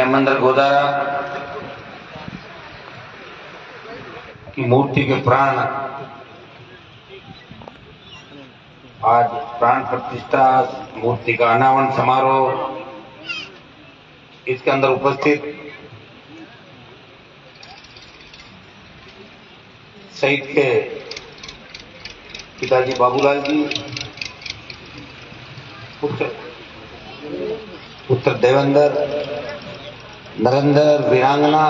हेमंत गोदारा की मूर्ति के प्राण आज प्राण प्रतिष्ठा मूर्ति का अनावरण समारोह, इसके अंदर उपस्थित शहीद के पिताजी बाबूलाल जी, पुत्र देवेंद्र, नरेंद्र, वीरांगना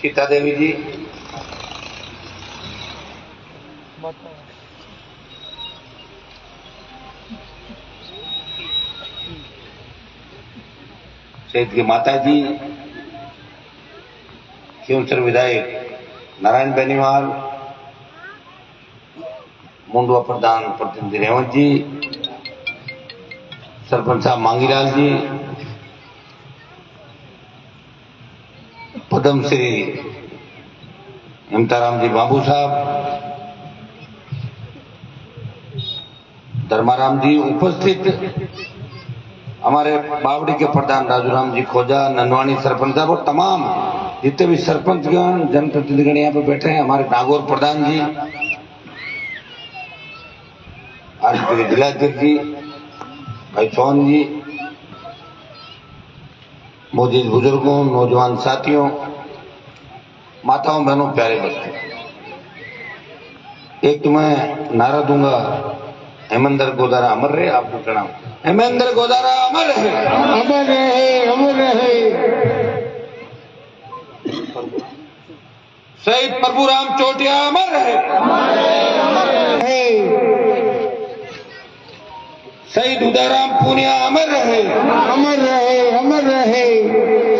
सीता देवी जी, शहीद की माता जी, खियोसर विधायक नारायण बेनीवाल, मुंडवा प्रधान प्रतिनिधि रेवंत जी, सरपंच साहब मांगीलाल जी, पद्मश्री हेमताराम जी बाबू साहब, धर्माराम जी, उपस्थित हमारे बावड़ी के प्रधान राजूराम जी खोजा, ननवानी सरपंच साहब और तमाम जितने भी सरपंचगण, जनप्रतिनिधिगण यहाँ पे बैठे हैं, हमारे नागौर प्रधान जी, आरपी के जिलाध्यक्ष जी, भाई चौहान जी, मौजूद बुजुर्गों, नौजवान साथियों, माताओं, बहनों, प्यारे बच्चों, एक तो मैं नारा दूंगा, हेमंत गोदारा अमर रहे। आपको प्रणाम। हेमंत गोदारा अमर रहे, अमर रहे, अमर रहे। शहीद प्रभुराम चौटिया अमर रहे, अमर रहे। शहीद उदयराम पूनिया अमर रहे, अमर रहे, अमर रहे।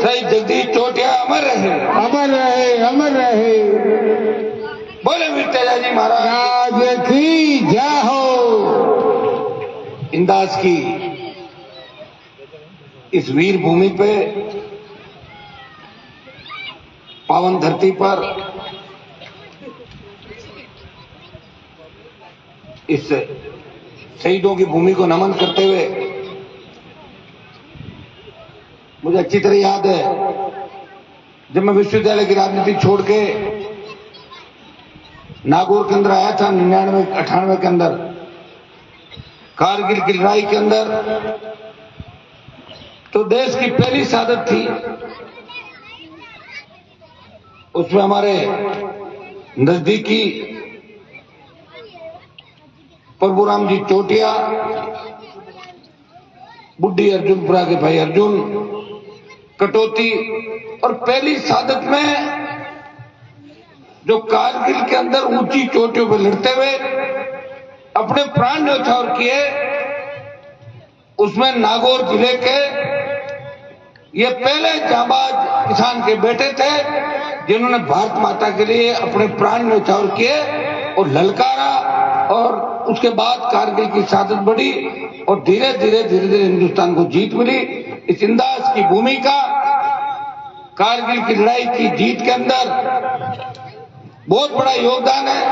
शहीद जगदीश चौटिया अमर रहे, अमर रहे, अमर रहे। बोले वीर तेजाजी महाराज की जय हो। इंदास की इस वीर भूमि पे, पावन धरती पर, इस शहीदों की भूमि को नमन करते हुए मुझे अच्छी तरह याद है, जब मैं विश्वविद्यालय की राजनीति छोड़ के नागौर के अंदर आया था 99-98 के अंदर, कारगिल की लड़ाई के अंदर, तो देश की पहली शहादत थी, उसमें हमारे नजदीकी प्रभुराम जी चौटिया, बुड्ढी अर्जुनपुरा के भाई अर्जुन कटौती, और पहली शहादत में जो कारगिल के अंदर ऊंची चोटियों पर लड़ते हुए अपने प्राण न्यौछावर किए, उसमें नागौर जिले के ये पहले जांबाज किसान के बेटे थे जिन्होंने भारत माता के लिए अपने प्राण न्यौछावर किए और ललकारा, और उसके बाद कारगिल की शहादत बढ़ी और धीरे धीरे हिंदुस्तान को जीत मिली। इस इंदास की भूमि का कारगिल की लड़ाई की जीत के अंदर बहुत बड़ा योगदान है,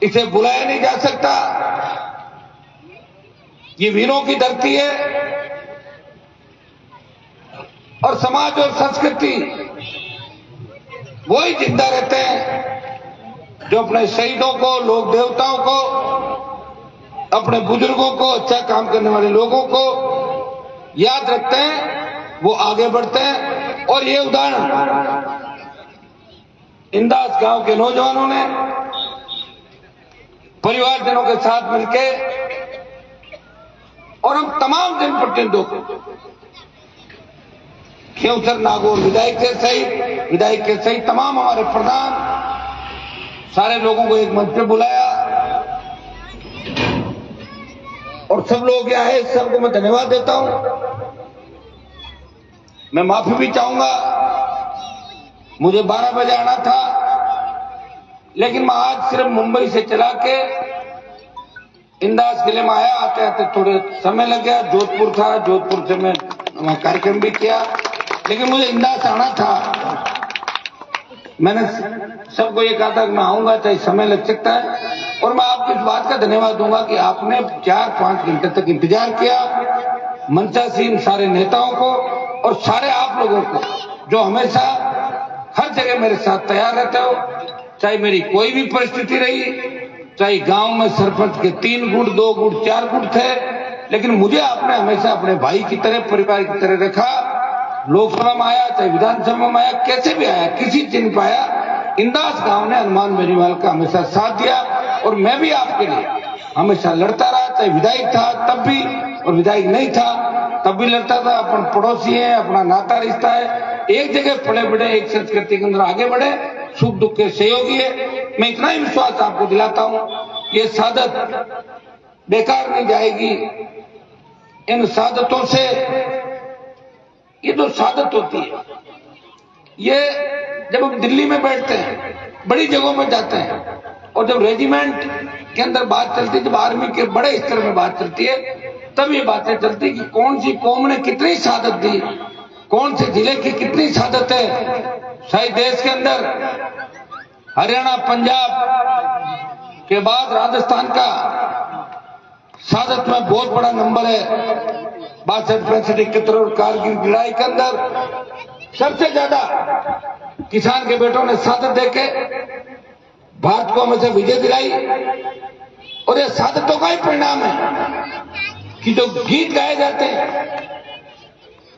इसे बुलाया नहीं जा सकता। ये वीरों की धरती है, और समाज और संस्कृति वही जिंदा रहते हैं जो अपने शहीदों को, लोक देवताओं को, अपने बुजुर्गों को, अच्छा काम करने वाले लोगों को याद रखते हैं, वो आगे बढ़ते हैं। और ये उदाहरण इंदास गांव के नौजवानों ने परिवारजनों के साथ मिलकर, और हम तमाम जनप्रतिनिधियों को, खियोसर नागौर विधायक के सहित तमाम हमारे प्रधान, सारे लोगों को एक मंच पे बुलाया, और सब लोग यहाँ है, सबको मैं धन्यवाद देता हूं। मैं माफी भी चाहूंगा, मुझे 12 बजे आना था, लेकिन मैं आज सिर्फ मुंबई से चला के इंदास किले में आया। आते आते थोड़े समय लग गया, जोधपुर था, जोधपुर से मैं कार्यक्रम भी किया, लेकिन मुझे इंदास आना था। मैंने सबको ये कहा था कि मैं आऊंगा, चाहे समय लग सकता है, और मैं आपको इस बात का धन्यवाद दूंगा कि आपने 4-5 घंटे तक इंतजार किया, मंचासी इन सारे नेताओं को और सारे आप लोगों को जो हमेशा हर जगह मेरे साथ तैयार रहते हो, चाहे मेरी कोई भी परिस्थिति रही, चाहे गांव में सरपंच के 3 गुट 2 गुट 4 गुट थे, लेकिन मुझे आपने हमेशा अपने भाई की तरह, परिवार की तरह रखा। लोकसभा में आया, चाहे विधानसभा में आया, कैसे भी आया, किसी चिन्ह पे आया, इंदास गांव ने हनुमान बेनीवाल का हमेशा साथ दिया और मैं भी आपके लिए हमेशा लड़ता रहा, चाहे विधायक था तब भी और विधायक नहीं था तब भी लड़ता था। अपन पड़ोसी है, अपना नाता रिश्ता है, एक जगह पड़े बढ़े, एक संस्कृति के अंदर आगे बढ़े, सुख दुख के सहयोगी है। मैं इतना ही विश्वास आपको दिलाता हूं, ये सादत बेकार नहीं जाएगी। इन सादतों से, ये जो सादत होती है, ये जब हम दिल्ली में बैठते हैं, बड़ी जगहों में जाते हैं और जब रेजिमेंट के अंदर बात चलती है, जब आर्मी के बड़े स्तर में बात चलती है, तब ये बातें चलती कि कौन सी कौम ने कितनी सादत दी, कौन से जिले की कितनी सादत है। शायद देश के अंदर हरियाणा पंजाब के बाद राजस्थान का सादत में बहुत बड़ा नंबर है। 62, 65, 71 और कारगिल की लड़ाई के अंदर सबसे ज्यादा किसान के बेटों ने सादत देके भारत को हमेशा विजय दिलाई। और ये सादतों का ही परिणाम है कि जो गीत गाए जाते हैं,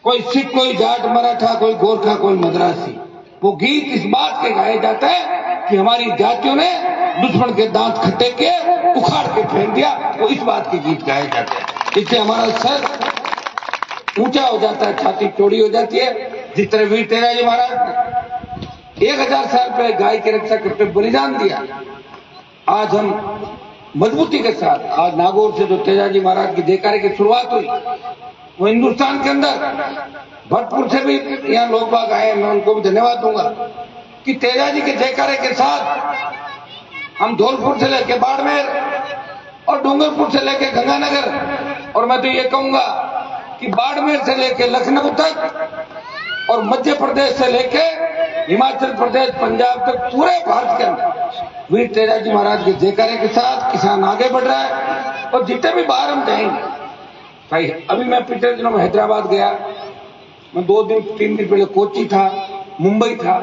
कोई सिख, कोई जाट, मराठा, कोई गोरखा, कोई मद्रासी, वो गीत इस बात के गाए जाते हैं कि हमारी जातियों ने दुश्मन के दांत खट्टे के उखाड़ के फेंक दिया, वो इस बात के गीत गाए जाते हैं। इससे हमारा सर ऊंचा हो जाता है, छाती चौड़ी हो जाती है। जिस तरह वीर तेजाजी महाराज ने 1000 साल पहले गाय की रक्षा करते बलिदान दिया, आज हम मजबूती के साथ, आज नागौर से जो तेजाजी महाराज की जयकारे की शुरुआत हुई, वो हिंदुस्तान के अंदर भरतपुर से भी यहाँ लोग बाग आए, मैं उनको भी धन्यवाद दूंगा कि तेजाजी के जयकारे के साथ हम धौलपुर से लेके बाड़मेर और डूंगरपुर से लेके गंगानगर, और मैं तो ये कहूंगा कि बाड़मेर से लेके लखनऊ तक और मध्य प्रदेश से लेके हिमाचल प्रदेश, पंजाब तक, पूरे भारत के अंदर वीर तेजाजी महाराज के जयकारे के साथ किसान आगे बढ़ रहा है। और जितने भी बाहर हम जाएंगे भाई, अभी मैं पिछले दिनों में हैदराबाद गया, मैं 2 दिन 3 दिन पहले कोची था, मुंबई था,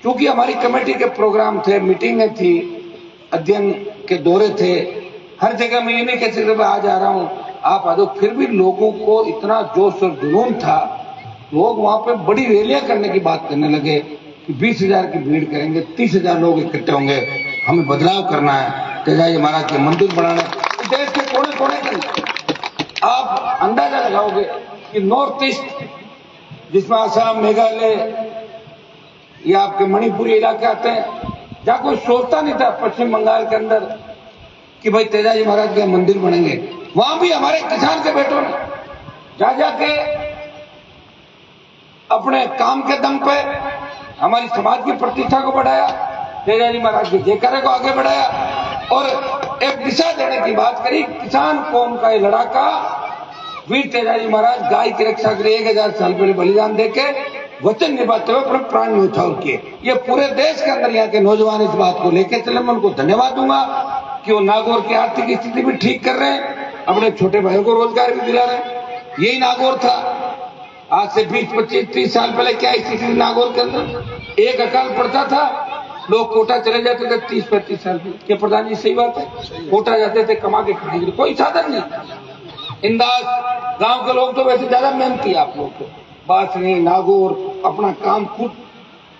क्योंकि हमारी कमेटी के प्रोग्राम थे, मीटिंगें थी, अध्ययन के दौरे थे। हर जगह मैं ये नहीं कह सकता आज आ रहा हूँ आप आ दो, फिर भी लोगों को इतना जोश और जुनून था, लोग वहां पे बड़ी रैलियां करने की बात करने लगे कि 20,000 की भीड़ करेंगे, 30,000 लोग इकट्ठे होंगे, हमें बदलाव करना है, तेजाजी महाराज के मंदिर बनाना है। देश के कोने कोने के आप अंदाजा लगाओगे कि नॉर्थ ईस्ट, जिसमें आसाम, मेघालय या आपके मणिपुरी इलाके आते हैं, जहां कोई सोचता नहीं था पश्चिम बंगाल के अंदर कि भाई तेजाजी महाराज के मंदिर बनेंगे, वहां भी हमारे किसान के बेटों ने जा जाके अपने काम के दम पे हमारी समाज की प्रतिष्ठा को बढ़ाया, तेजाजी महाराज के जयकारे को आगे बढ़ाया और एक दिशा देने की बात करी। किसान कौम का ये लड़ाका वीर तेजाजी महाराज गाय की रक्षा के लिए 1000 साल पहले बलिदान देके वचन निभाते हुए अपने प्राण न्यौछावर किए। ये पूरे देश के अंदर यहाँ के नौजवान इस बात को लेकर चले। मैं उनको धन्यवाद दूंगा कि वो नागौर की आर्थिक स्थिति भी ठीक कर रहे हैं, अपने छोटे भाइयों को रोजगार भी दिला रहे हैं। यही नागौर था आज से 20, 25, 30 साल पहले। क्या स्थिति थी नागौर के अंदर? एक अकाल पड़ता था, लोग कोटा चले जाते थे 30-35 साल के। क्या प्रधान जी सही बात है? कोटा जाते थे कमा के खाने के लिए, कोई साधन नहीं। इंदास गांव के लोग तो वैसे ज्यादा मेहनती, आप लोग को बात नहीं। नागौर अपना काम खुद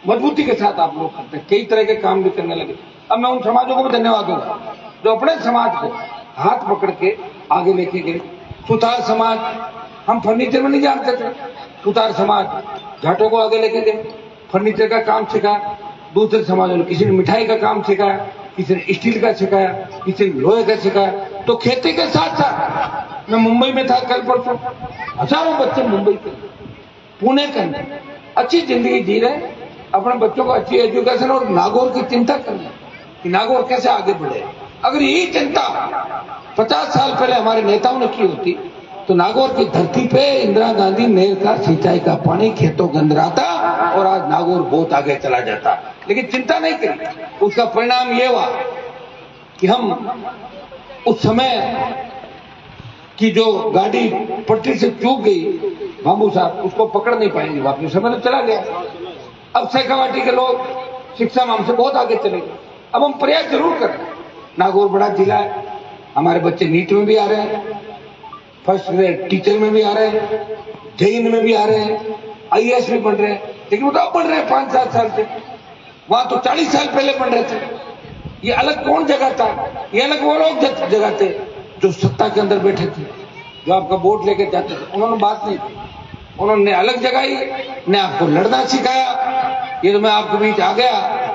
मजबूती के साथ आप लोग करते हैं, कई तरह के काम भी करने लगे। अब मैं उन समाजों को भी धन्यवाद दूंगा जो अपने समाज को हाथ पकड़ के आगे लेके गए। सुतार समाज, हम फर्नीचर में नहीं जानते थे, सुतार समाज घाटों को आगे लेके गए, फर्नीचर का काम सिखाया। दूसरे समाजों ने, किसी ने मिठाई का काम सिखाया, किसी ने स्टील का सिखाया, किसी ने लोहे का सिखाया। तो खेती के साथ साथ मैं मुंबई में था कल परसों, हजारों बच्चे मुंबई के, पुणे के अंदर अच्छी जिंदगी जी रहे, अपने बच्चों को अच्छी एजुकेशन और नागौर की चिंता कर रहे कि नागौर कैसे आगे बढ़े। अगर यही चिंता 50 साल पहले हमारे नेताओं ने की होती तो नागौर की धरती पे इंदिरा गांधी नहर का सिंचाई का पानी खेतों के अंदर आता और आज नागौर बहुत आगे चला जाता। लेकिन चिंता नहीं करी। उसका परिणाम ये हुआ कि हम उस समय कि जो गाड़ी पटरी से चूक गई बाबू साहब उसको पकड़ नहीं पाएंगे वापस, समय तो चला गया। अब शेखावाटी के लोग शिक्षा में हमसे बहुत आगे चले गए। अब हम प्रयास जरूर कर रहे हैं। नागौर बड़ा जिला है, हमारे बच्चे नीट में भी आ रहे हैं, फर्स्ट ग्रेड टीचर में भी आ रहे हैं, जेईई में भी आ रहे हैं, आईएएस भी पढ़ रहे हैं। लेकिन वो तो अब पढ़ रहे हैं 5-7 साल से, वहां तो 40 साल पहले पढ़ रहे थे। ये अलग कौन जगह था? ये अलग वो लोग जगह थे जो सत्ता के अंदर बैठे थे, जो आपका वोट लेके जाते थे। उन्होंने बात नहीं की, उन्होंने अलग जगह ही ने आपको लड़ना सिखाया। ये तो मैं आपके बीच आ गया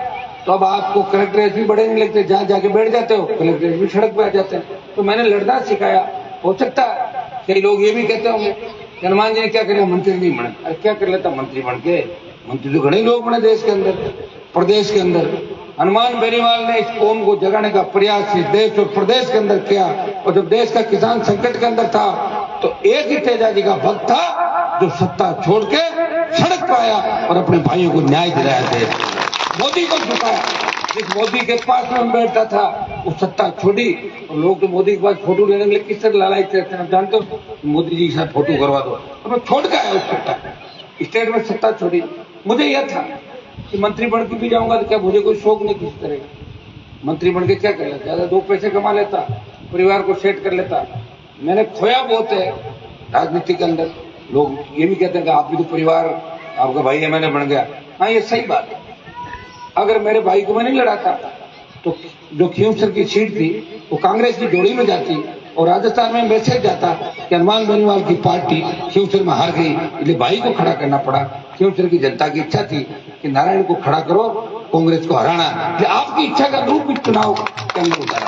तो अब आपको कलेक्ट्रेट भी बड़े नहीं लगते, जहां जाके बैठ जाते हो कलेक्ट्रेट भी सड़क पे आ जाते हैं। तो मैंने लड़ना सिखाया। हो सकता है कई लोग ये भी कहते होंगे हनुमान जी ने क्या कर लिया, मंत्री नहीं बने। अरे क्या कर लेता मंत्री बन के? मंत्री तो घने लोग बने देश के अंदर, प्रदेश के अंदर। हनुमान बेनीवाल ने इस कौम को जगाने का प्रयास इस देश और प्रदेश के अंदर किया। और जब देश का किसान संकट के अंदर था तो एक ही तेजाजी का भक्त था जो सत्ता छोड़ के सड़क पर आया और अपने भाइयों को न्याय दिलाया थे। मोदी को झुकाया। जिस मोदी के पास में बैठता था वो सत्ता छोड़ी। और लोग तो मोदी के पास फोटो लेने के लिए किस तरह लड़ाई करते हैं जानते हो? मोदी जी के साथ फोटो करवा दो, तो मैं छोड़ के आया उस सत्ता, स्टेट में सत्ता छोड़ी। मुझे यह था कि मंत्री बन के भी जाऊंगा तो क्या मुझे कोई शौक नहीं किसी तरह का। मंत्री बन के क्या कर लेता, ज्यादा 2 पैसे कमा लेता, परिवार को सेट कर लेता। मैंने खोया बहुत है राजनीति के अंदर। लोग ये भी कहते हैं कि आप भी तो परिवार, आपका भाई एमएलए बन गया। हाँ ये सही बात है। अगर मेरे भाई को मैं नहीं लड़ाता तो जो खींवसर की सीट थी वो कांग्रेस की जोड़ी में जाती और राजस्थान में मैसेज जाता कि हनुमान बेनीवाल की पार्टी खींवसर में हार गई, इसलिए भाई को खड़ा करना पड़ा। खींवसर की जनता की इच्छा थी कि नारायण को खड़ा करो, कांग्रेस को हराना। आपकी इच्छा का रूप भी चुनाव के अंदर उतारा।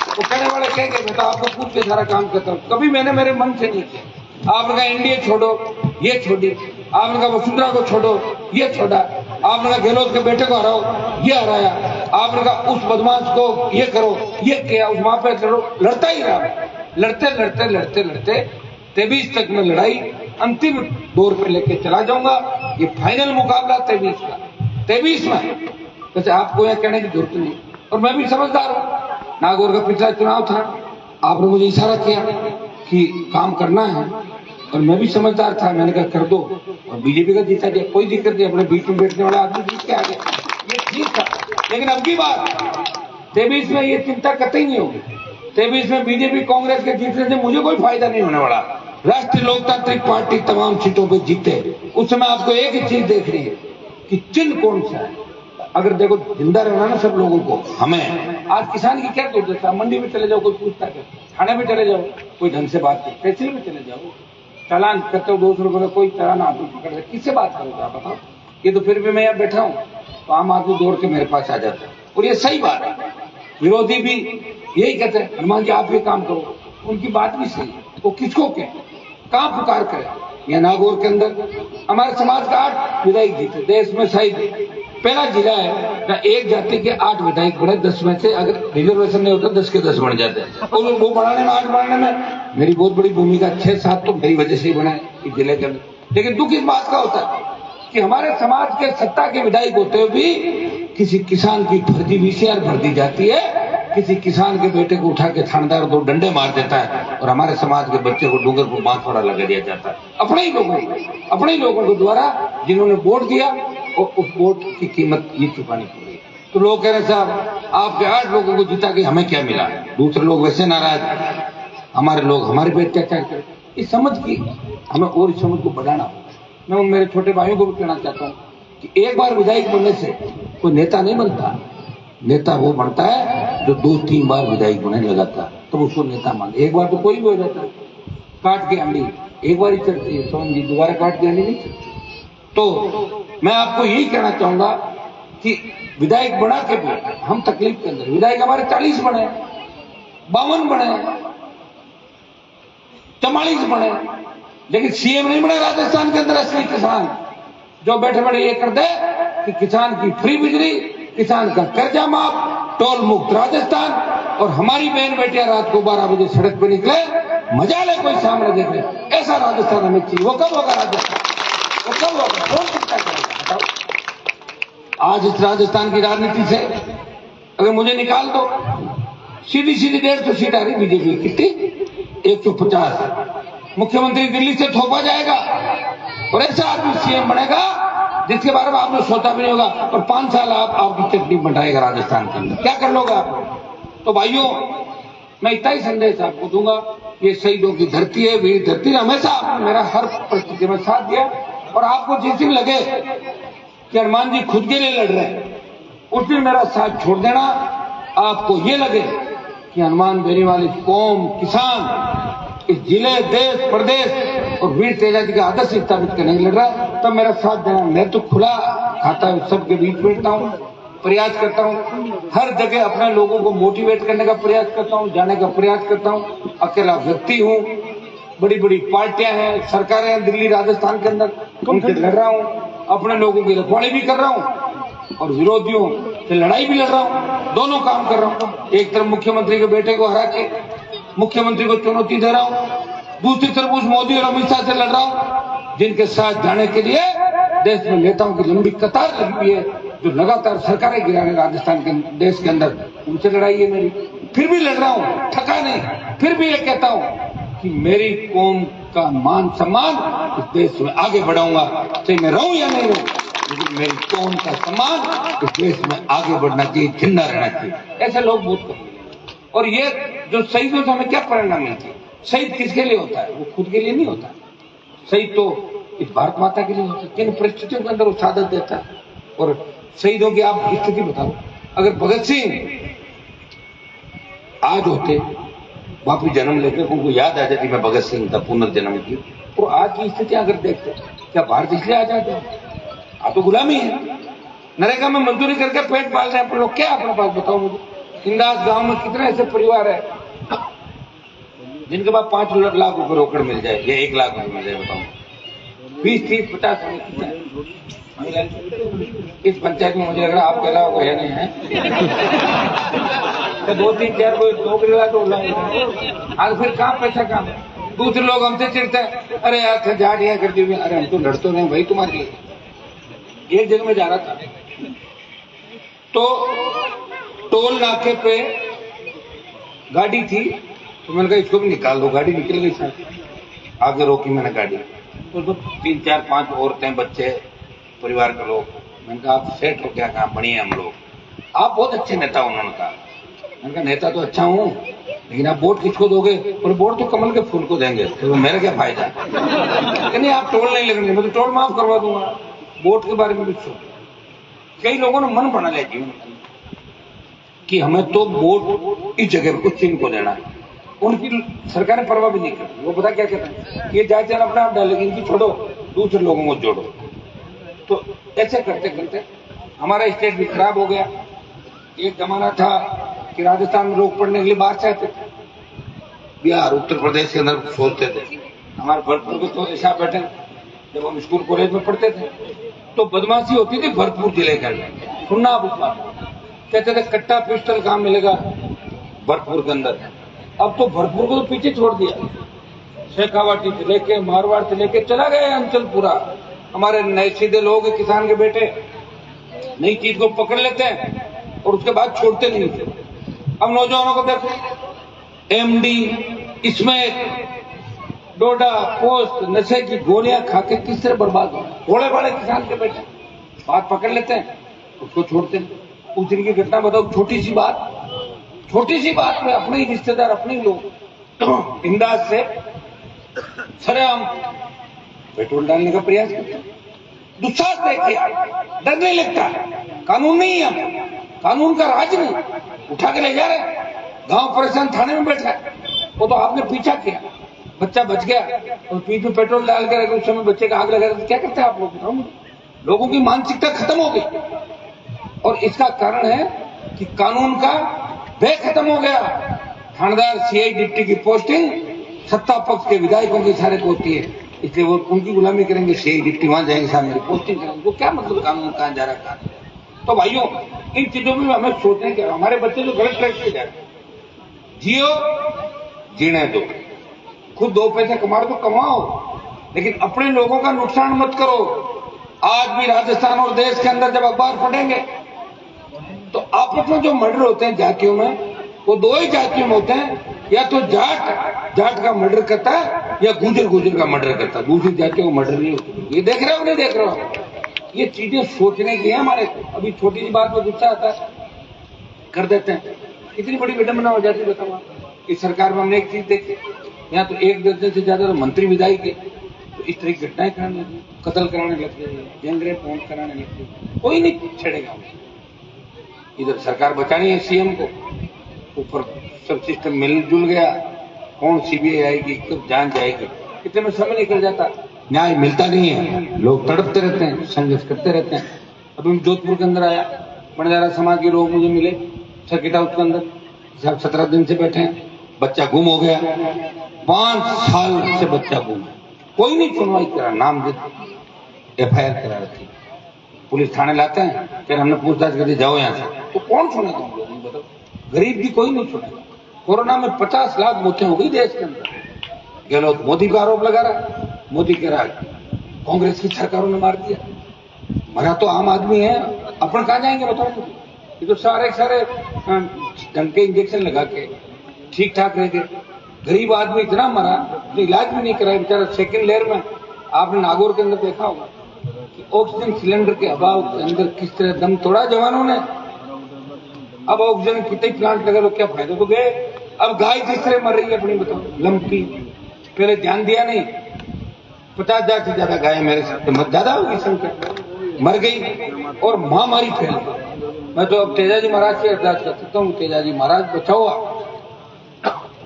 वो कहने वाले कहेंगे बेटा आपको पूछ के सारा काम करता हूँ। कभी मैंने मेरे मन से नहीं किया। आपने कहा एनडीए छोड़ो, ये छोड़ी। आपने कहा वसुंधरा को छोड़ो, ये छोड़ा। आपने कहा गहलोत के बेटे को हराओ, ये हराया। आपने कहा उस बदमाश को ये करो, ये किया। उस वहां पे लड़ता ही रहा। लड़ते लड़ते लड़ते लड़ते 23 तक में लड़ाई अंतिम दौर पे लेके चला जाऊंगा। ये फाइनल मुकाबला 23 का। 23 में वैसे आपको यह कहने की जरूरत नहीं। और मैं भी समझदार हूं। नागौर का पिछला चुनाव था, आपने मुझे इशारा किया कि काम करना है और मैं भी समझदार था। मैंने कहा कर दो और बीजेपी का जीता गया, कोई दिक्कत नहीं। अपने बीच में बैठने वाला आदमी जीत के आ गया, ये ठीक था। लेकिन अब की बात 23 में ये चिंता कतई नहीं होगी। 23 में बीजेपी कांग्रेस के जीतने से मुझे कोई फायदा नहीं होने वाला। राष्ट्रीय लोकतांत्रिक पार्टी तमाम सीटों पर जीते। उस समय आपको एक ही चीज देख रही है कि चिन्ह कौन सा है। अगर देखो जिंदा रहना ना सब लोगों को, हमें आज किसान की क्या जरूरत है? मंडी में चले जाओ, कोई पूछता है? थाने में चले जाओ, कोई ढंग से बात करे। तहसील में चले जाओ, चालान करते हो 200 रुपये का, कोई चालान आदमी पकड़, किससे बात करोगे आप बताओ? ये तो फिर भी मैं यहाँ बैठा हूँ तो आम आदमी दौड़ के मेरे पास आ जाता है। और ये सही बात है। विरोधी भी यही कहते हैं हनुमान जी आप ये काम करो, उनकी बात भी सही है। वो किसको कहे, कहाँ पुकार करे? यहाँ नागौर के अंदर हमारे समाज का 8 विधायक जीते। देश में शायद पहला जिला है जहाँ एक जाति के 8 विधायक बने। 10 में से अगर रिजर्वेशन नहीं होता 10 के 10 बन जाते हैं। और वो बढ़ाने में 8 बढ़ाने में मेरी बहुत बड़ी भूमिका। 6-7 तो मेरी वजह से ही बना इस जिले के अंदर। लेकिन दुख इस बात का होता है कि हमारे समाज के सत्ता के विधायक होते हुए भी किसी किसान की फर्जी वीसीआर भर दी जाती है। किसी किसान के बेटे को उठा के थानेदार 2 डंडे मार देता है और हमारे समाज के बच्चे को डूंगर को बांसवाड़ा लगा दिया जाता है। अपने ही लोगों के द्वारा जिन्होंने वोट दिया और उस वोट की कीमत ये चुकानी पड़ी। तो लोग कह रहे साहब आपके 8 लोगों को जीता के हमें क्या मिला? दूसरे लोग वैसे नाराज, हमारे लोग हमारे पे अत्याचार करें। इस समझ की हमें और इस समझ को बढ़ाना। मैं उन मेरे छोटे भाइयों को भी कहना चाहता हूँ कि एक बार विधायक बनने से कोई नेता नहीं बनता। नेता वो बनता है जो 2-3 बार विधायक बनने लगाता तो उसको नेता मान। एक बार तो कोई भी हो जाता है। काट के आंडी एक बार ही चढ़ती है, सोन जी दोबारा काट के आंडी नहीं चढ़ती। तो मैं आपको यही कहना चाहूंगा कि विधायक बना के भी हम तकलीफ के अंदर। विधायक हमारे 40 बने, 52 बने, 44 बने, लेकिन सीएम नहीं बने राजस्थान के अंदर। असली किसान जो बैठे बैठे ये कर दे कि किसान की फ्री बिजली, किसान का कर्जा माफ, टोल मुक्त राजस्थान, और हमारी बहन बेटियां रात को 12 बजे सड़क पे निकले, मजा ले कोई सामने देख ले। ऐसा राजस्थान हमें चाहिए। वो कब होगा राजस्थान? वो कब होगा? कौन चिंता करेगा बताओ? आज इस राजस्थान की राजनीति से अगर मुझे निकाल दो, सीधी 150 सीट आ रही बीजेपी। कितनी? 150 मुख्यमंत्री दिल्ली से थोपा जाएगा और ऐसा आदमी सीएम बनेगा जिसके बारे में आपने सोचा भी नहीं होगा और 5 साल आपकी चटनी बनाएगा राजस्थान के अंदर। क्या कर लोगे आप? तो भाइयों, मैं इतना ही संदेश आपको दूंगा, ये शहीदों की धरती है, वीर धरती है। हमेशा आपने मेरा हर परिस्थिति में साथ दिया और आपको जिस दिन लगे कि हनुमान जी खुद के लिए लड़ रहे हैं, उस दिन मेरा साथ छोड़ देना। आपको ये लगे कि हनुमान बेनीवाल इस कौम, किसान, इस जिले, देश, प्रदेश और वीर तेजा जी का आदर्श स्थापित करने के लड़ रहा है, तब मेरा साथ देना। मैं तो खुला खाता सबके बीच बैठता हूँ, प्रयास करता हूँ, हर जगह अपने लोगों को मोटिवेट करने का प्रयास करता हूँ, जाने का प्रयास करता हूँ। अकेला व्यक्ति हूँ, बड़ी बड़ी पार्टियां हैं, सरकारें हैं दिल्ली राजस्थान के अंदर, उनसे लड़ रहा हूँ, अपने लोगों की रखवाली भी कर रहा हूँ और विरोधियों से लड़ाई भी लड़ रहा हूँ। दोनों काम कर रहा हूँ। एक तरफ मुख्यमंत्री के बेटे को हरा के मुख्यमंत्री को चुनौती दे रहा हूँ, दूसरी तरफ उस मोदी और अमित शाह से लड़ रहा हूँ जिनके साथ जाने के लिए देश में नेताओं की लंबी कतार लगी हुई है, जो लगातार सरकारें गिरा रहे राजस्थान के देश के अंदर। उनसे लड़ाई है मेरी, फिर भी लड़ रहा हूँ, थका नहीं। फिर भी ये कहता हूँ कि मेरी कौम का मान सम्मान इस देश में आगे बढ़ाऊंगा, चाहे मैं रहूं या नहीं रहूं, लेकिन मेरी कौम का सम्मान इस देश में आगे बढ़ना चाहिए, जिंदा रहना चाहिए। ऐसे लोग बहुत कम हैं। और ये जो शहीदों से हमें क्या प्रेरणा मिलती है? शहीद किसके लिए होता है? वो खुद के लिए नहीं होता। शहीद तो इस भारत माता के लिए होता है। किन परिस्थितियों के अंदर वो शहादत देता है। और शहीदों की आप स्थिति बताओ, अगर भगत सिंह आज होते, वापिस जन्म लेते, उनको याद आ जाती मैं भगत सिंह का पुनर्जन्म की, तो आज की स्थिति अगर देखते, क्या भारत इसलिए आ जाते? आप तो गुलामी है। नरेगा में मजदूरी करके पेट पाल रहे हैं लोग। क्या अपने पास बताओ मुझे? इंदास गांव में कितने ऐसे परिवार है जिनके पास 5 लाख रुपए रोकड़ मिल जाए या 1 लाख रुपए मिल जाए? बताओ, 20, 30, 50 इस पंचायत में मुझे लग रहा है आपके अलावा कोई नहीं है। तो 2, 3, 4 कोई नौकरी लगा तो आज फिर कहाँ पैसा काम है? दूसरे लोग हमसे चिढ़ते हैं, अरे यार जा रही है कर दी। अरे हम तो लड़ते नहीं भाई तुम्हारे लिए। एक जगह में जा रहा था तो टोल नाके पे गाड़ी थी, तो मैंने कहा इसको भी निकाल दो। गाड़ी निकल गई सर, आगे रोकी मैंने गाड़ी, तो 3, 4, 5 औरतें, बच्चे, परिवार के लोग। मैंने कहा आप सेठ हो क्या? कहा बढ़िया हम लोग। आप बहुत अच्छे नेता हो। उन्होंने कहा, मैंने कहा नेता तो अच्छा हूँ, लेकिन आप वोट किसको दोगे? और वोट तो कमल के फूल को देंगे, तो मेरा क्या फायदा? नहीं आप टोल नहीं लगेंगे, मैं तो टोल माफ करवा दूंगा। वोट के बारे में भी सोचो। कई लोगों ने मन बना लिया जीवन कि हमें तो वोट इस जगह पर उस चिन्ह को देना है। उनकी सरकारें परवाह भी नहीं करती। वो पता क्या कहते हैं, ये जाए अपना आप डालेंगे, इनकी छोड़ो, दूसरे लोगों को जोड़ो। तो ऐसे करते करते हमारा स्टेट भी खराब हो गया। एक जमाना था कि राजस्थान में लोग पढ़ने के लिए बाहर से आते थे, बिहार, उत्तर प्रदेश के अंदर सोचते थे। हमारे भरतपुर के तो ऐसा बैठे, जब हम स्कूल कॉलेज में पढ़ते थे तो बदमाशी होती थी भरतपुर जिले के अंदर। सुनना आप उसका, कहते थे कट्टा पिस्टल कहाँ मिलेगा भरतपुर के अंदर। अब तो भरतपुर को तो पीछे छोड़ दिया। शेखावाटी से लेके मारवाड़ से लेके चला गया अंचल पूरा। हमारे नए सीधे लोग, किसान के बेटे, नई चीज को पकड़ लेते हैं और उसके बाद छोड़ते नहीं थे। अब नौजवानों को देखो, एमडी, इसमें डोडा, पोस्ट, नशे की गोलियां खा के किस तरह बर्बाद हो। थोड़े बड़े किसान के बेटे बात पकड़ लेते हैं, उसको छोड़ते हैं। उस दिन की घटना बताओ, छोटी सी बात में अपने ही रिश्तेदार, अपने ही लोग इंदाज से सरेआम पेट्रोल डालने का प्रयास करते हैं। दुस्साहस देखिए, डर नहीं लगता। कानून नहीं है, कानून का राज नहीं, उठा के ले जा रहे। गांव परेशान थाने में बैठा है, वो तो आपने पीछा किया, बच्चा बच गया और पीठ में पेट्रोल डाल कर उस समय बच्चे का आग लगा। तो क्या करते हैं आप लोग? बताओ। लोगों की मानसिकता खत्म हो गई और इसका कारण है कि कानून का भय खत्म हो गया। थानेदार, सीआई, डिप्टी की पोस्टिंग सत्ता पक्ष के विधायकों के इशारे पे होती है, इसलिए वो उनकी गुलामी करेंगे। सीआई, डिप्टी वहां जाएंगे, साहब मेरी पोस्टिंग करेंगे। तो क्या मतलब कानून कहां जा रहा है? तो भाइयों, इन चीजों में हमें सोचने के हमारे बच्चे जो गलत ट्रैक पे जा रहे हैं, जियो, जीने दो, खुद 2 पैसे कमा तो कमाओ, लेकिन अपने लोगों का नुकसान मत करो। आज भी राजस्थान और देश के अंदर जब अखबार पढ़ेंगे तो आपस में जो मर्डर होते हैं जातियों में, वो 2 ही जातियों में होते हैं, या तो जाट का मर्डर करता है या गुजर का मर्डर करता है, दूसरी जातियों का मर्डर नहीं होता। ये देख रहे हो नहीं देख रहे हो? ये चीजें सोचने की है हमारे। अभी छोटी सी बात में गुस्सा आता है, कर देते हैं, कितनी बड़ी विडंबना हो जाती है। बताओ, इस सरकार में हमने एक चीज देखी, यहाँ तो 1 दर्जन से ज्यादा तो मंत्री विधायक के तो इस तरह की घटनाएं कराने लगी, कत्ल कराने लगते, गैंगरेप कराने लगते, कोई नहीं छेड़ेगा। इधर सरकार बचानी है सीएम को, ऊपर सब सिस्टम मिलजुल गया, कौन सीबीआई आएगी, कब जान जाएगी, कितने में समय निकल जाता, न्याय मिलता नहीं है, लोग तड़पते रहते हैं, संघर्ष करते रहते हैं। अभी जोधपुर के अंदर आया, बंजारा समाज के लोग मुझे मिले सर्किट हाउस के अंदर, सब 17 दिन से बैठे हैं, बच्चा गुम हो गया, 5 साल से बच्चा गुम है, कोई नहीं सुनवाई करा, नाम FIR करा रखी, पुलिस थाने लाते हैं, फिर हमने पूछताछ कर दी, जाओ यहाँ से, तो कौन सुनेगा तुम लोग बताओ? गरीब भी कोई नहीं सुनेगा। कोरोना में 50 लाख मौतें हो गई देश के अंदर, गहलोत मोदी का आरोप लगा रहा, मोदी कह रहा कांग्रेस की सरकारों ने मार दिया, मरा तो आम आदमी है, अपन कहाँ जाएंगे बताओ मुझे? ये तो सारे ढंग के इंजेक्शन लगा के ठीक ठाक रह गए, गरीब आदमी इतना मरा तो इलाज भी नहीं कराया बेचारा। सेकेंड लेयर में आपने नागौर के अंदर देखा होगा कि ऑक्सीजन सिलेंडर के अभाव के अंदर किस तरह दम तोड़ा जवानों ने। अब ऑक्सीजन कितने प्लांट लगे, लोग क्या फायदे तो गए। अब गाय किस तरह मर रही है अपनी बताओ, लंपी, पहले ध्यान दिया नहीं, 50,000 से ज्यादा गाय मेरे साथ मत ज्यादा होगी संख्या, मर गई और महामारी फैल गई। मैं तो अब तेजाजी महाराज की अरदास कर सकता हूँ, तेजाजी महाराज बचाओ आप,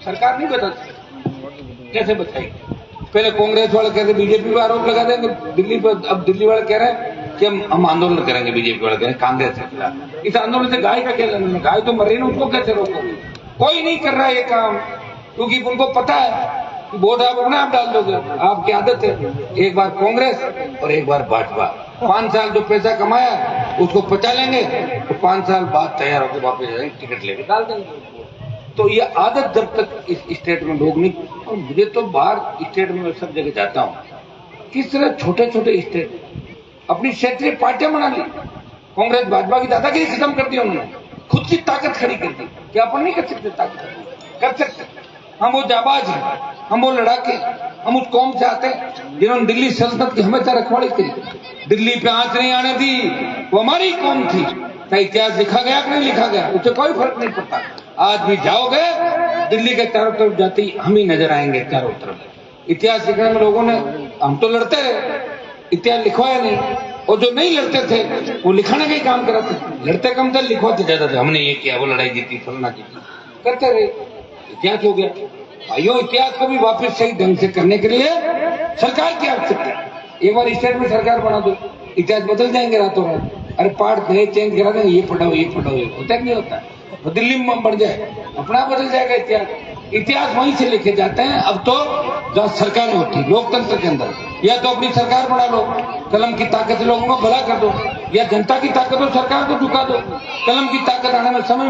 सरकार नहीं बचा सकती, कैसे बताएगी? पहले कांग्रेस वाले कहते बीजेपी पर आरोप लगा देंगे दिल्ली पर, अब दिल्ली वाले कह रहे हैं कि हम आंदोलन करेंगे, बीजेपी वाले कह रहे हैं कांग्रेस के खिलाफ। इस आंदोलन से गाय का क्या लेना? गाय तो मर रही ना, उसको कैसे रोकोगे? कोई नहीं कर रहा है ये काम, क्योंकि उनको पता है कि वोट आप अपने आप डाल दोगे, आपकी आदत है, एक बार कांग्रेस और एक बार भाजपा। 5 साल जो पैसा कमाया उसको पचा लेंगे, तो 5 साल बाद तैयार होकर वापस जाएंगे, टिकट लेके डाल देंगे। तो ये आदत जब तक इस स्टेट में लोग नहीं, और मुझे तो बाहर स्टेट में मैं सब जगह जाता हूँ, किस तरह छोटे छोटे स्टेट अपनी क्षेत्रीय पार्टियां बना ली, कांग्रेस भाजपा की दादागिरी खत्म कर दी उन्होंने, खुद की ताकत खड़ी कर दी। क्या अपन नहीं कर सकते? ताकत कर सकते। हम वो जाबाज हैं, हम वो लड़ाके, हम उस कौम से आते हैं जिन्होंने दिल्ली सल्तनत की हमेशा रखवाली करी, दिल्ली पे आंच नहीं आने दी, वो हमारी कौम थी। क्या इतिहास लिखा गया कि नहीं लिखा गया, उससे कोई फर्क नहीं पड़ता। आज भी जाओगे दिल्ली के चारों तरफ जाती हम ही नजर आएंगे, चारों तरफ। इतिहास लिखने में लोगों ने, हम तो लड़ते रहे, इतिहास लिखवाया नहीं, और जो नहीं लड़ते थे वो लिखाने का ही काम कराते थे। लड़ते कम थे, लिखवाते ज्यादा थे, हमने ये किया, वो लड़ाई जीती, फलना जीती, करते रहे, इतिहास हो गया। भाइयों, इतिहास को भी वापस सही ढंग से करने के लिए सरकार की आवश्यकता है। एक बार स्टेट में सरकार बना दो, इतिहास बदल जाएंगे रातों रात। अरे पार्ट नए चेंज करा देंगे, ये पढ़ाओ ये पढ़ाओ, होता नहीं होता। तो दिल्ली में बढ़ जाए, अपना बदल जाएगा इतिहास। इतिहास वहीं से लिखे जाते हैं। अब तो जहाँ सरकारें होती, लोकतंत्र के अंदर, या तो अपनी सरकार बना लो, कलम की ताकत से लोगों को भला कर दो, या जनता की ताकत हो सरकार को झुका दो। कलम की ताकत आने में समय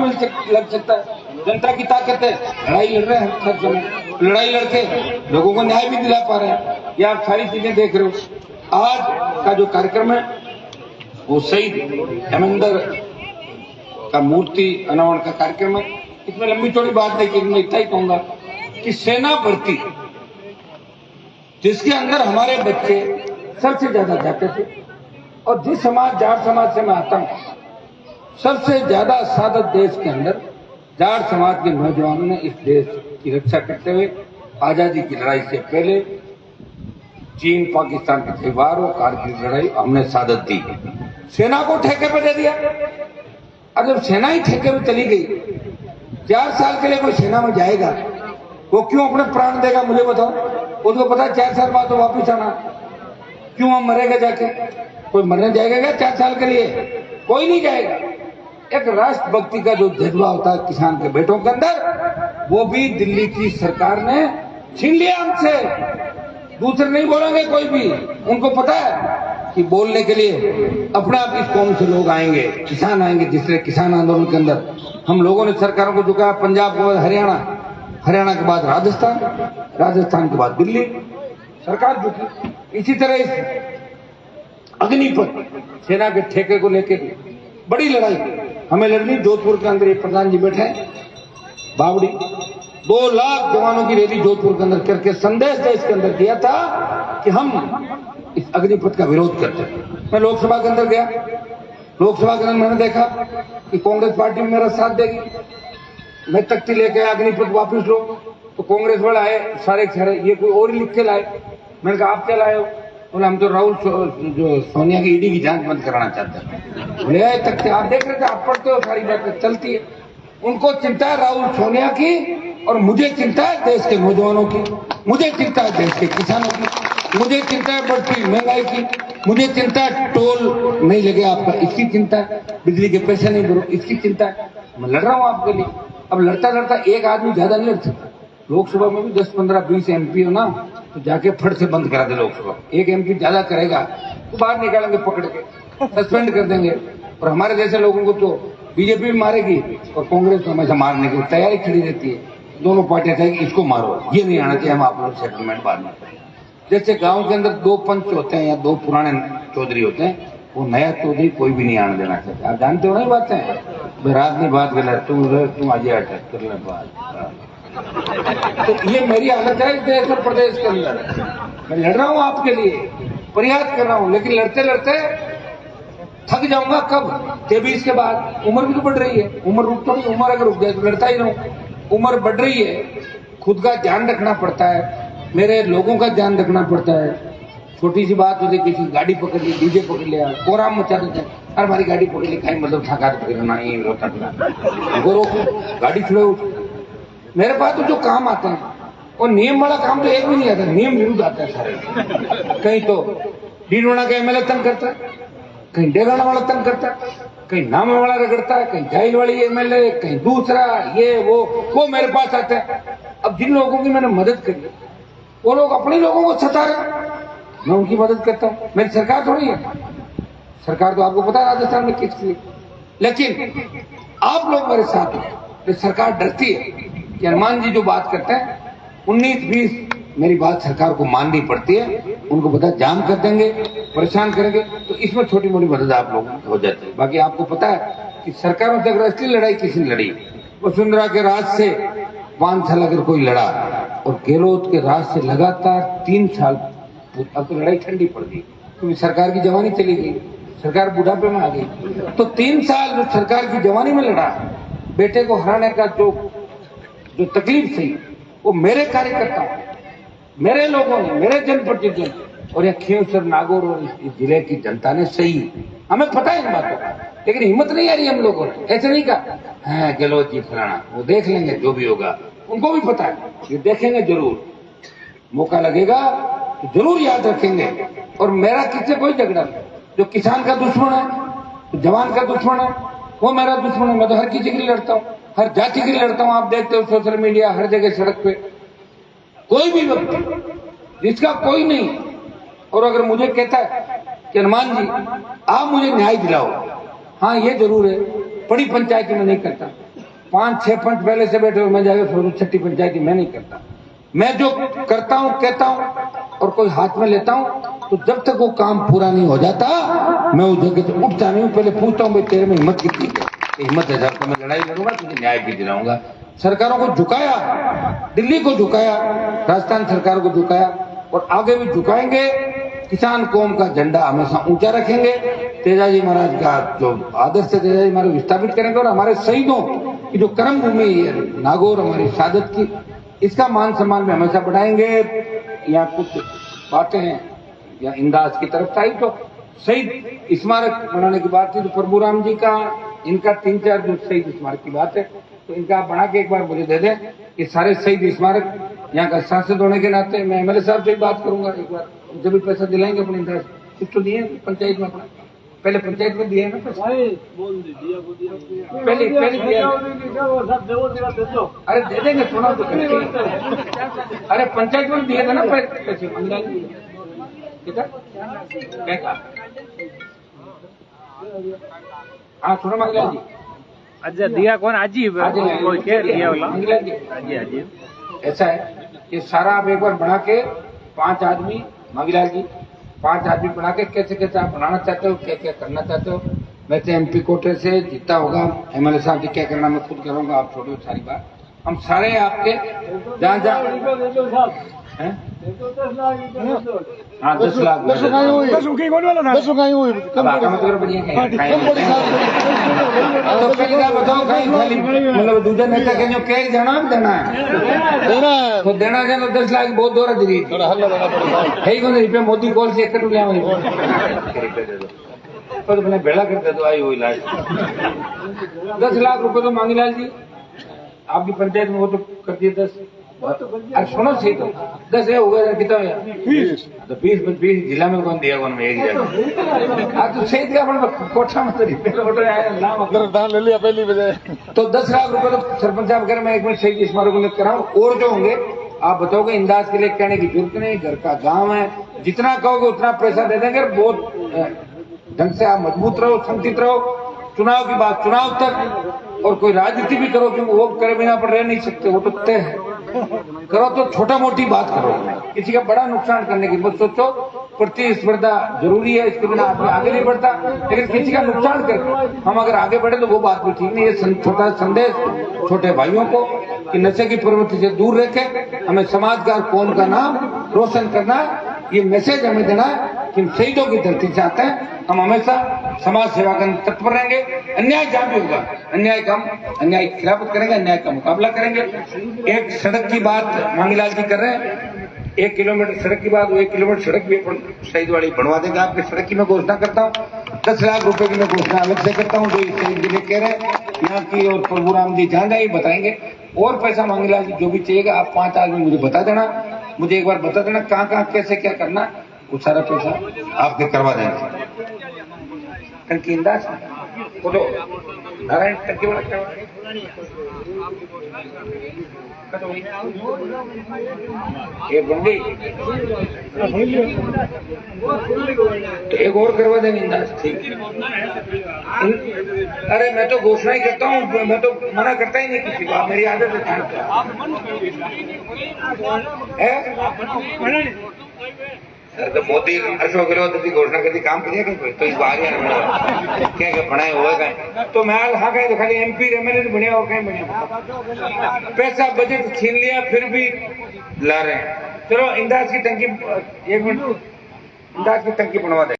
लग सकता है, जनता की ताकत है, लड़ाई लड़ रहे हैं हर समय, लड़ाई लड़के लोगों को न्याय भी दिला पा रहे हैं। ये आप सारी चीजें देख रहे हो। आज का जो कार्यक्रम है वो शहीद हेमेंद्र का मूर्ति अनावरण का कार्यक्रम है। इसमें लंबी चौड़ी बात नहीं की, मैं इतना ही कहूंगा कि सेना भर्ती, जिसके अंदर हमारे बच्चे सबसे ज्यादा जाते थे, और जिस समाज, जाट समाज से मैं आता हूं, सबसे ज्यादा सादत देश के अंदर जाट समाज के नौजवानों ने इस देश की रक्षा करते हुए आजादी की लड़ाई से पहले चीन पाकिस्तान के त्योहारों, कारगिल लड़ाई, हमने सादत दी, सेना को ठेके पे दे दिया। अब जब सेना ही ठेके पे चली गई, 4 साल के लिए कोई सेना में जाएगा, वो क्यों अपने प्राण देगा मुझे बताओ? उसको पता है 4 साल बाद तो वापिस आना, क्यों हम मरेगा जाके? कोई मरने जाएगा क्या 4 साल के लिए? कोई नहीं जाएगा। एक राष्ट्रभक्ति का जो जज्बा होता है किसान के बेटों के अंदर, वो भी दिल्ली की सरकार ने छीन लिया हमसे। दूसरे नहीं बोलेंगे कोई भी, उनको पता है कि बोलने के लिए अपने आप इस कौम से लोग आएंगे, किसान आएंगे। जिससे किसान आंदोलन के अंदर हम लोगों ने सरकारों को झुकाया, पंजाब के बाद हरियाणा, हरियाणा के बाद राजस्थान, राजस्थान के बाद दिल्ली, सरकार झुकी। इसी तरह इस अग्निपथ सेना के ठेके को लेकर बड़ी लड़ाई हमें लड़नी। जोधपुर के अंदर एक प्रधान जी बैठे हैं, बावड़ी, 2 लाख जवानों की रैली जोधपुर के अंदर करके संदेश देश के अंदर दिया था कि हम इस अग्निपथ का विरोध करते हैं। मैं लोकसभा के अंदर गया, लोकसभा के अंदर मैंने देखा कि कांग्रेस पार्टी मेरा साथ देगी। मैं तख्ती लेके आया अग्निपथ वापस लो, तो कांग्रेस वाले आए सारे ये कोई और ही लिख के लाए। मैंने कहा आप क्या लाए हो? बोले हम तो राहुल जो सोनिया की ईडी की जांच बंद कराना चाहते हैं। बोले आए तख्ती आप देख रहे थे, आप पढ़ते हो, सारी बातें चलती है। उनको चिंता है राहुल सोनिया की और मुझे चिंता है देश के नौजवानों की, मुझे चिंता है देश के किसानों की, मुझे चिंता है बढ़ती महंगाई की, मुझे चिंता है टोल नहीं लगे आपका, इसकी चिंता है, बिजली के पैसे नहीं भरो, इसकी चिंता है। मैं लड़ रहा हूं आपके लिए। अब लड़ता लड़ता एक आदमी ज्यादा नहीं लड़ सकता। लोकसभा में भी 10, 15, 20 एमपी हो ना, तो जाके फट से बंद करा दे लोकसभा। एक एमपी ज्यादा करेगा तो बाहर निकालेंगे पकड़ के, सस्पेंड कर देंगे। और हमारे जैसे लोगों को तो बीजेपी भी मारेगी और कांग्रेस को हमेशा मारने की तैयारी खड़ी रहती है। दोनों पार्टियां कहेंगी इसको मारो, ये नहीं आना चाहिए, हम आप लोग सेटलमेंट बाद में करेंगे। जैसे गांव के अंदर 2 पंच होते हैं या 2 पुराने चौधरी होते हैं, वो नया चौधरी कोई भी नहीं आने देना चाहता। आप जानते हो ना ये बातें, रात में बात गलत, तुम आज अटैक कर ले बात। तो ये मेरी हालत है देश और प्रदेश के अंदर। मैं लड़ रहा हूं आपके लिए, प्रयास कर रहा हूं, लेकिन लड़ते लड़ते थक जाऊंगा। कब? 23 के बाद। उम्र भी तो बढ़ रही है, उम्र रुक तो नहीं, उम्र अगर रुक जाए तो लड़ता ही रहूं। उम्र बढ़ रही है, खुद का ध्यान रखना पड़ता है, मेरे लोगों का ध्यान रखना पड़ता है। छोटी सी बात होती, किसी गाड़ी पकड़ ली, डीजे पकड़ लिया, कोराम मचा देते हैं, अरे हमारी गाड़ी पकड़ ली, खाई मतलब थका पकड़ना ही रोता गाड़ी छुड़ो। मेरे पास तो जो काम आते हैं और नियम वाला काम तो एक भी नहीं आता, नियम विरुद्ध आता है सारे। कहीं तो डीडोना का एमएलए तंग करता है, कहीं डेराना वाला तंग करता है, कहीं नाम वाला रगड़ता है, कहीं जाइल वाली एमएलए, कहीं दूसरा, ये वो मेरे पास आते हैं। अब जिन लोगों की मैंने मदद करी वो लोग अपने लोगों को सता रहे, मैं उनकी मदद करता हूं। मेरी सरकार थोड़ी है, सरकार तो आपको पता है राजस्थान में किसकी। लेकिन आप लोग मेरे साथ हैं। सरकार डरती है कि हनुमान जी जो बात करते हैं 19-20 मेरी बात सरकार को माननी पड़ती है। उनको पता जाम कर देंगे, परेशान करेंगे, तो इसमें छोटी मोटी मदद आप लोगों की हो जाती है। बाकी आपको पता है कि सरकारों से अगर असली लड़ाई किसी ने लड़ी, वसुंधरा के राज से 5 साल अगर कोई लड़ा और गहलोत के राज से लगातार 3 साल, अब तो लड़ाई ठंडी पड़ गई क्योंकि सरकार की जवानी चली गई, सरकार बुढ़ापे में आ गई। तो 3 साल जो सरकार की जवानी में लड़ा, बेटे को हराने का जो तकलीफ थी वो मेरे कार्यकर्ता, मेरे लोगों ने, मेरे जनप्रतिनिधि और यह खींवसर, नागौर और इस जिले की जनता ने सही, हमें पता है इन बातों का, लेकिन हिम्मत नहीं आ रही हम लोगों ने। ऐसे नहीं कहा है गहलोत जी फलाना, वो देख लेंगे जो भी होगा, उनको भी पता है ये देखेंगे जरूर, मौका लगेगा तो जरूर याद रखेंगे। और मेरा किससे कोई झगड़ा नहीं। जो किसान का दुश्मन है, जो जवान का दुश्मन है, वो मेरा दुश्मन है। मैं तो हर किसी के लिए लड़ता हूँ, हर जाति के लिए लड़ता हूँ। आप देखते हो सोशल मीडिया, हर जगह सड़क पे कोई भी व्यक्ति जिसका कोई नहीं, और अगर मुझे कहता है कि हनुमान जी आप मुझे न्याय दिलाओ, हाँ ये जरूर है, बड़ी पंचायती में नहीं करता, 5-6 पंच पहले से बैठे हो, मैं जाकर सोचूं छठी पंचायती मैं नहीं करता। मैं जो करता हूं, कहता हूं और कोई हाथ में लेता हूं, तो जब तक वो काम पूरा नहीं हो जाता मैं उस जगह से उठता नहीं हूं। पहले पूछता हूं भाई तेरे में हिम्मत कितनी है? हिम्मत है सर तो मैं लड़ाई लड़ूंगा, तुझे न्याय भी दिलाऊंगा। सरकारों को झुकाया, दिल्ली को झुकाया, राजस्थान सरकार को झुकाया और आगे भी झुकाएंगे। किसान कौम का झंडा हमेशा ऊंचा रखेंगे। तेजाजी महाराज का जो आदर्श है तेजाजी महाराज विस्थापित करेंगे और हमारे शहीदों की जो कर्म भूमि है नागौर, हमारी शहादत की, इसका मान सम्मान में हमेशा बढ़ाएंगे। यहाँ कुछ बातें हैं या इंदाज की तरफ से आई तो शहीद स्मारक बनाने की बात थी, तो प्रभुराम जी का इनका 3-4 जो शहीद स्मारक की बात है, तो इनका बना के एक बार मुझे दे दें। ये सारे शहीद स्मारक यहाँ का सांसद होने के नाते मैं एमएलए साहब से बात करूंगा एक बार, जब भी पैसा दिलाएंगे अपने इंदाज कुछ तो दिए पंचायत में, अपना पहले पंचायत में दिए ना पैसा, पहले दिया। अरे दे देंगे, सुना तो अरे पंचायत में दिए थे ना पैसे, हाँ सुनो मंगला जी। अच्छा दिया कौन? आजी कोई कह दिया मंगला जी। आजी ऐसा है ये सारा आप एक बार बना के 5 आदमी, मंगलाल जी 5 आदमी बना के कैसे कैसे आप बनाना चाहते हो, क्या क्या करना चाहते हो। मैं तो एमपी कोटे से जीता होगा, एमएलए साहब जी क्या करना मैं खुद करूंगा, आप छोड़ो सारी बात। हम सारे आपके जहाँ जहाँ हैं? हाँ 10 लाख दस रुपये हुई अब आका मत करो बढ़िया तो पहले क्या बताओ कहीं खाली मतलब दूसरे नेता के जो कह देना है देना है तो देना है तो 10 लाख बहुत दौरा दी थोड़ा हल्ला देना पड़ेगा है ही कौन रुपये मोदी कॉल से 1 रुपया तो मैंने भेड़ा करते तो आई हुई लाज 10 लाख रुपए तो मांगी लाल जी आपकी पंचायत में वो तो कर दिए 10 अरे सुनो सही तो 10 है हो गया कितना हुआ 20 तो 20 जिला में कौन दिया कौन में एक जगह आज तो सही दिया अपन कोठा में तो रिपेयर फोटो आया नाम धान ले लिया पहली बजे तो 10 लाख रुपए तो सरपंच साहब अगर मैं एक मिनट सही स्मारक को लेकर कराऊं और जो होंगे आप बताओगे इंदाज के लिए कहने की जरूरत नहीं घर का गांव है जितना कहोगे उतना पैसा दे देंगे बहुत ढंग से आप मजबूत रहो संगठित रहो चुनाव की बात चुनाव तक और कोई राजनीति भी करो क्योंकि वो करे बिना पर रह नहीं सकते वो तो तय है करो तो छोटा मोटी बात करो किसी का बड़ा नुकसान करने की मत सोचो प्रतिस्पर्धा जरूरी है इसके बिना आदमी आगे नहीं बढ़ता लेकिन किसी का नुकसान कर हम अगर आगे बढ़े तो वो बात भी ठीक नहीं है छोटा संदेश छोटे भाइयों को कि नशे की प्रवृत्ति से दूर रखें हमें समाज का कौम का नाम रोशन करना है ये मैसेज हमें देना है कि हम शहीदों की धरती से आते हैं हम हमेशा समाज सेवा करने तत्पर रहेंगे अन्याय जहां भी होगा अन्याय की खिलाफत करेंगे अन्याय का मुकाबला करेंगे एक सड़क की बात मांगीलाल जी कर रहे हैं 1 किलोमीटर सड़क की बात 1 किलोमीटर सड़क भी शहीद वाली बनवा देंगे आपके सड़क की मैं घोषणा करता हूँ 10 लाख रुपए की मैं घोषणा अलग से करता हूँ जो शहीद जिले कह रहे हैं यहाँ की और प्रभुराम जी जहाँ जाए बताएंगे और पैसा मांगीलाल जी जो भी चाहिएगा आप 5 आदमी मुझे बता देना मुझे एक बार बता देना कहाँ कैसे क्या करना वो सारा पैसा आपके करवा देंगे टंकी इंदाज बोलो नारायण टंकी वाला करवा एक बन गई तो एक और करवा देंगे इंदाज ठीक अरे मैं तो घोषणा ही करता हूँ मैं तो मना करता ही नहीं किसी को आप मेरी आदत है तो मोदी अशोक गहलोत की घोषणा करती काम करिए कहीं तो इस बार क्या बनाए हुए कहीं तो मैं हाँ कहीं तो खाली MP MLA तो बने और कहीं बने पैसा बजट छीन लिया फिर भी ला रहे हैं चलो इंदाज की टंकी 1 मिनट इंदाज की टंकी बनवा दे